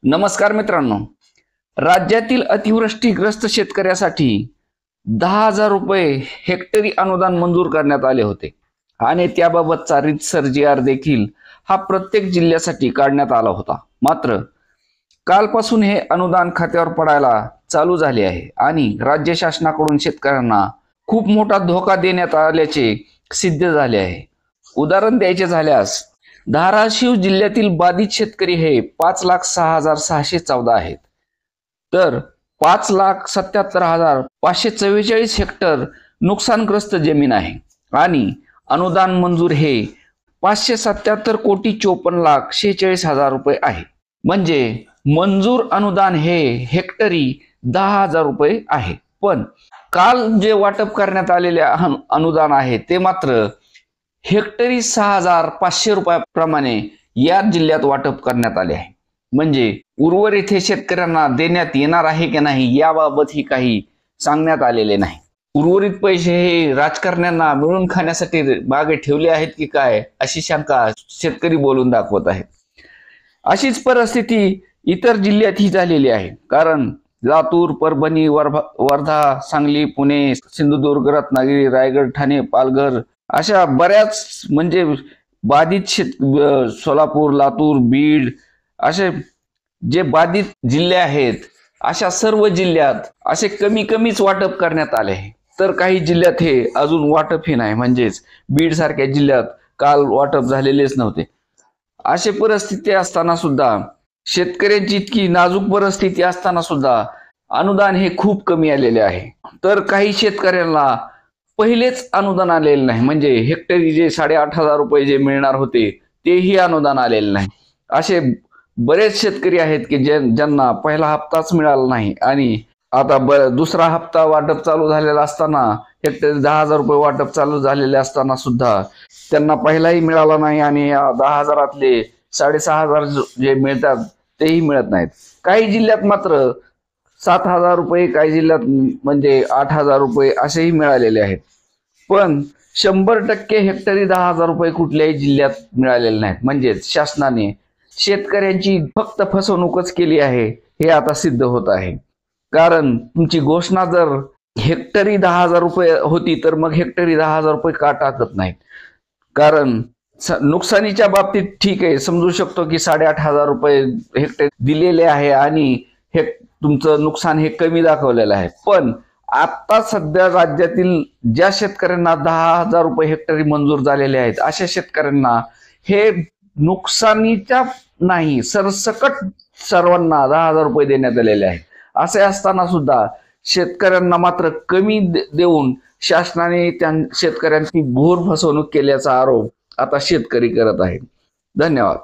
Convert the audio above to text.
नमस्कार मित्रांनो, राज्यातील अतिवृष्टीग्रस्त शेतकऱ्यासाठी 10,000 रुपये हेक्टरी अनुदान मंजूर करण्यात आले होते आणि त्याबाबतचा रीतसर जी.आर. देखील हा प्रत्येक जिल्ह्यासाठी काढण्यात आला होता. मात्र कालपासून हे अनुदान खात्यावर पडायला चालू झाले आहे आणि राज्य शासनाकडून शेतकऱ्यांना खूप मोठा धोका देण्यात आल्याचे सिद्ध झाले आहे. उदाहरण द्यायचे झाल्यास धाराशिव जिल्ह्यातील बाधित शेतकरी हे 5,06,614 आहेत, तर 5,77,544 हेक्टर नुकसानग्रस्त जमीन आहे आणि अनुदान मंजूर हे 577,54,46,46,000 रुपये आहे. म्हणजे मंजूर अनुदान हे हेक्टरी 10,000 रुपये आहे. पण काल जे वाटप करण्यात आलेले अनुदान आहे ते मात्र हेक्टरी 6,500 रुपयाप्रमाणे या जिल्ह्यात वाटप करण्यात आले आहे. म्हणजे उर्वरित हे शेतकऱ्यांना देण्यात येणार आहे की नाही याबाबतही काही सांगण्यात आलेले नाही. उर्वरित पैसे हे राजकारण्यांना मिळून खाण्यासाठी मागे ठेवले आहेत की काय अशी शंका शेतकरी बोलून दाखवत आहेत. अशीच परिस्थिती इतर जिल्ह्यातही झालेली आहे. कारण लातूर, परभणी, वर्धा, सांगली, पुणे, सिंधुदुर्ग, रत्नागिरी, रायगड, ठाणे, पालघर अशा बऱ्याच म्हणजे बाधित सोलापूर, लातूर, बीड असे जे बाधित जिल्हे आहेत अशा सर्व जिल्ह्यात असे कमीच वाटप करण्यात आले आहे. तर काही जिल्ह्यात हे अजून वाटपही नाही. म्हणजेच बीड सारख्या जिल्ह्यात काल वाटप झालेलेच नव्हते. अशी परिस्थिती असताना सुद्धा शेतकऱ्यांची इतकी नाजूक परिस्थिती असताना सुद्धा अनुदान हे खूप कमी आलेले आहे. तर काही शेतकऱ्यांना पहिलेच अनुदान आलेले नाही. म्हणजे हेक्टरी जे 8,500 रुपये जे मिळणार होते तेही अनुदान आलेले नाही. असे बरेच शेतकरी आहेत की ज्यांना पहिला हप्ताच मिळाला नाही आणि आता दुसरा हप्ता वाटप चालू झालेला असताना हेक्टरी 10,000 रुपये वाटप चालू झालेले असताना सुद्धा त्यांना पहिलाही मिळाला नाही आणि या 10,000 6,500 जे मिळतात तेही मिळत नाहीत. काही जिल्ह्यात मात्र 7,000 रुपये, काही जिल्ह्यात म्हणजे 8,000 रुपये असेही मिळालेले आहेत. पण 100% हेक्टरी 10,000 रुपये कुठल्याही जिल्ह्यात मिळालेले नाहीत. म्हणजेच शासनाने शेतकऱ्यांची फक्त फसवणूकच केली आहे हे आता सिद्ध होत आहे. कारण तुमची घोषणा जर हेक्टरी 10,000 रुपये होती तर मग हेक्टरी 10,000 रुपये का टाकत नाहीत? कारण नुकसानीच्या बाबतीत ठीक आहे, समजू शकतो की 8,500 रुपये हेक्टरी दिलेले आहे आणि हे तुमचं नुकसान हे कमी दाखवलेलं आहे. पण आता सध्या राज्यातील ज्या शेतकऱ्यांना 10,000 रुपये हेक्टरी मंजूर झालेले आहेत अशा शेतकऱ्यांना हे नुकसानीच्या नाही सरसकट सर्वांना 10,000 रुपये देण्यात आलेले आहेत. असे असताना सुद्धा शेतकऱ्यांना मात्र कमी देऊन शासनाने शेतकऱ्यांची घोर फसवणूक केल्याचा आरोप आता शेतकरी करत आहेत. धन्यवाद.